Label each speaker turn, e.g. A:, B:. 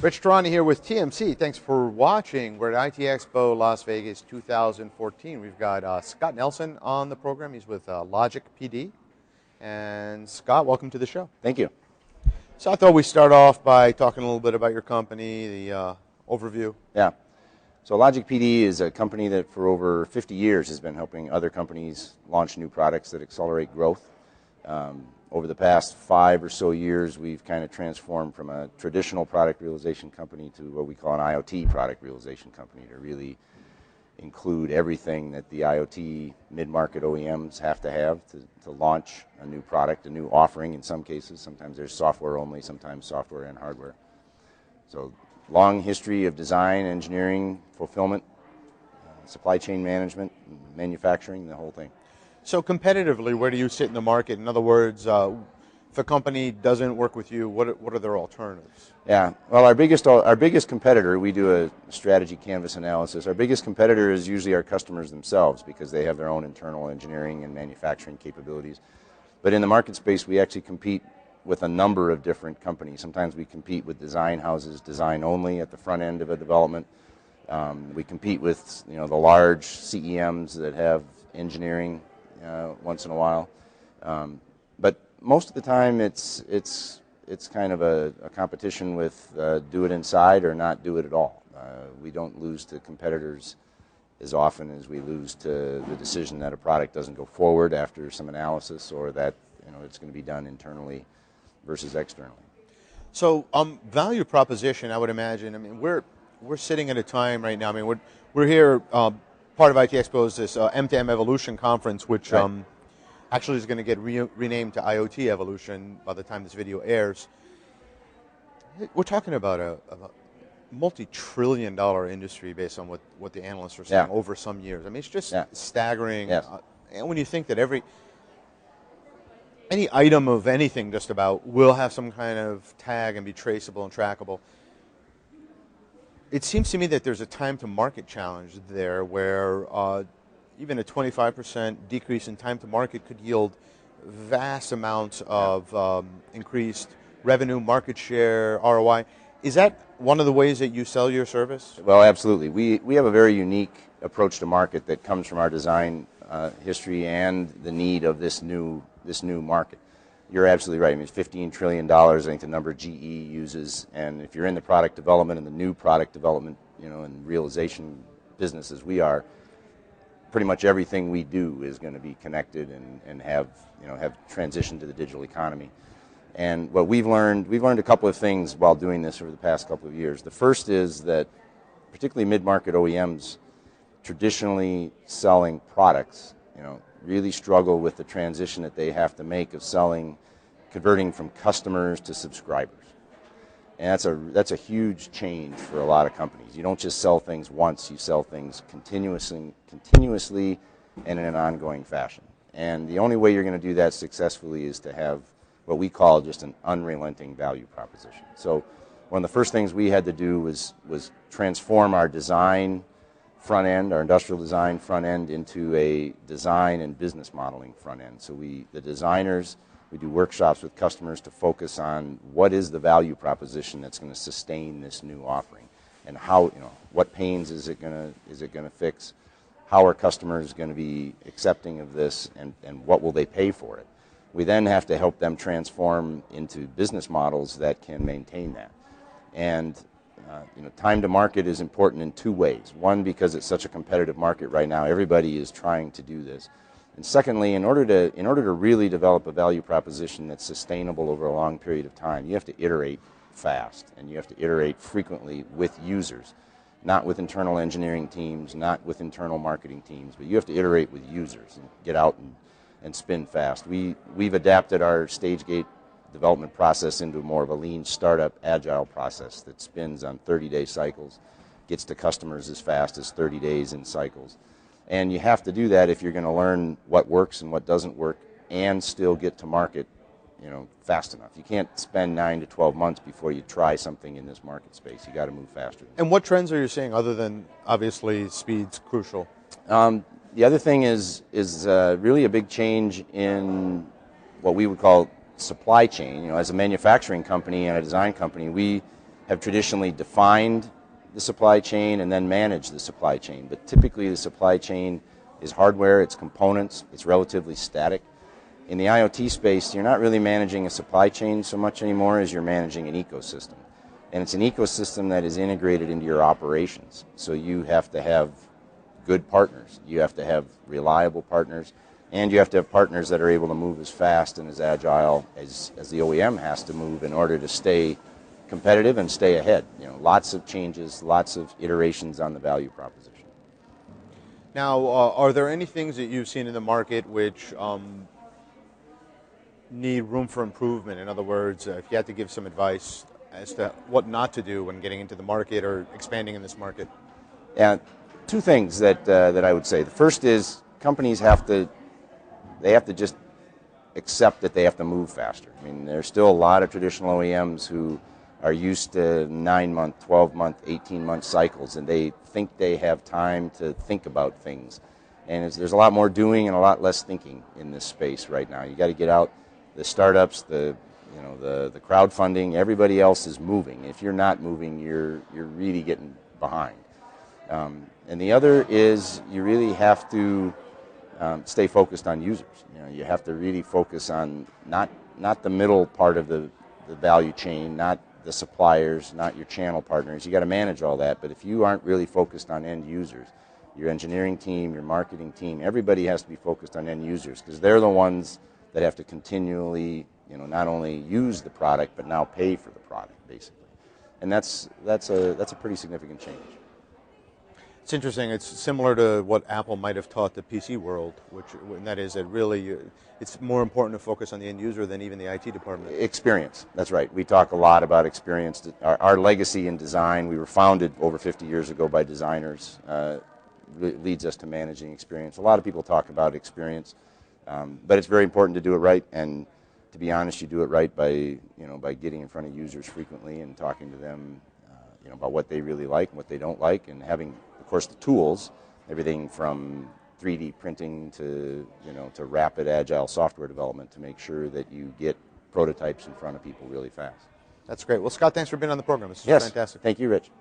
A: Rich Tarani here with TMC. Thanks for watching. We're at ITEXPO Las Vegas 2014. We've got Scott Nelson on the program. He's with LogicPD. And Scott, welcome to the show.
B: Thank you.
A: So I thought we'd start off by talking a little bit about your company, the overview.
B: Yeah. So LogicPD is a company that for over 50 years has been helping other companies launch new products that accelerate growth. Over the past 5 or so years, we've kind of transformed from a traditional product realization company to what we call an IoT product realization company to really include everything that the IoT mid-market OEMs have to launch a new product, a new offering in some cases. Sometimes there's software only, sometimes software and hardware. So long history of design, engineering, fulfillment, supply chain management, manufacturing, the whole thing.
A: So competitively, where do you sit in the market? In other words, if a company doesn't work with you, what are their alternatives?
B: Yeah, well, our biggest competitor, we do a strategy canvas analysis. Our biggest competitor is usually our customers themselves because they have their own internal engineering and manufacturing capabilities. But in the market space, we actually compete with a number of different companies. Sometimes we compete with design houses, design only at the front end of a development. We compete with the large CEMs that have engineering once in a while. But most of the time it's kind of a competition with do it inside or not do it at all. We don't lose to competitors as often as we lose to the decision that a product doesn't go forward after some analysis or that it's going to be done internally versus externally. So
A: value proposition, I would imagine. I mean, we're sitting at a time right now. I mean, we're here. Part of ITEXPO is this M2M Evolution conference, which actually is going to get renamed to IoT Evolution by the time this video airs. We're talking about a multi-trillion-dollar industry based on what the analysts are saying over some years. I mean, it's just staggering.
B: Yes.
A: And when you think that any item of anything just about will have some kind of tag and be traceable and trackable, it seems to me that there's a time to market challenge there where even a 25% decrease in time to market could yield vast amounts of increased revenue, market share, ROI. Is that one of the ways that you sell your service?
B: Well, absolutely. We have a very unique approach to market that comes from our design history and the need of this new market. You're absolutely right. I mean, it's $15 trillion, I think the number GE uses, and if you're in the product development and the new product development, and realization business as we are, pretty much everything we do is going to be connected and have transitioned to the digital economy. And what we've learned a couple of things while doing this over the past couple of years. The first is that particularly mid-market OEMs traditionally selling products, really struggle with the transition that they have to make of converting from customers to subscribers. And that's a huge change for a lot of companies. You don't just sell things once, you sell things continuously and in an ongoing fashion. And the only way you're going to do that successfully is to have what we call just an unrelenting value proposition. So one of the first things we had to do was transform our design front end, our industrial design front end, into a design and business modeling front end. So the designers, we do workshops with customers to focus on what is the value proposition that's going to sustain this new offering, and how, what pains is it going to fix, how are customers going to be accepting of this, and what will they pay for it. We then have to help them transform into business models that can maintain that. And time to market is important in two ways. One, because it's such a competitive market right now, everybody is trying to do this. And secondly, in order to really develop a value proposition that's sustainable over a long period of time, you have to iterate fast, and you have to iterate frequently with users, not with internal engineering teams, not with internal marketing teams, but you have to iterate with users and get out and spin fast. We've adapted our stage gate development process into more of a lean startup agile process that spins on 30-day cycles, gets to customers as fast as 30 days in cycles. And you have to do that if you're going to learn what works and what doesn't work and still get to market fast enough. You can't spend 9 to 12 months before you try something in this market space. You got to move faster.
A: And what trends are you seeing other than obviously speed's crucial?
B: The other thing is really a big change in what we would call supply chain. As a manufacturing company and a design company, we have traditionally defined the supply chain and then managed the supply chain. But typically the supply chain is hardware, it's components, it's relatively static. In the IoT space, you're not really managing a supply chain so much anymore as you're managing an ecosystem. And it's an ecosystem that is integrated into your operations. So you have to have good partners, you have to have reliable partners, and you have to have partners that are able to move as fast and as agile as the OEM has to move in order to stay competitive and stay ahead. You know, lots of changes, lots of iterations on the value proposition.
A: Now, are there any things that you've seen in the market which need room for improvement? In other words, if you had to give some advice as to what not to do when getting into the market or expanding in this market?
B: Yeah, two things that I would say. The first is companies have to just accept that they have to move faster. I mean, there's still a lot of traditional OEMs who are used to 9-month, 12-month, 18-month cycles, and they think they have time to think about things. And there's a lot more doing and a lot less thinking in this space right now. You got to get out. The startups, the crowdfunding, everybody else is moving. If you're not moving, you're really getting behind. And the other is you really have to stay focused on users. You know, you have to really focus on not the middle part of the value chain, not the suppliers, not your channel partners. You got to manage all that, but if you aren't really focused on end users, your engineering team, your marketing team, everybody has to be focused on end users because they're the ones that have to continually, you know, not only use the product but now pay for the product, basically. And that's a pretty significant change.
A: It's interesting. It's similar to what Apple might have taught the PC world, and that is that really it's more important to focus on the end user than even the IT department.
B: Experience, that's right. We talk a lot about experience. Our legacy in design, we were founded over 50 years ago by designers, leads us to managing experience. A lot of people talk about experience, but it's very important to do it right, and to be honest, you do it right by getting in front of users frequently and talking to them about what they really like and what they don't like, and having, of course, the tools, everything from 3D printing to rapid agile software development to make sure that you get prototypes in front of people really fast.
A: That's great. Well, Scott, thanks for being on the program. This is
B: Yes.
A: fantastic.
B: Thank you, Rich.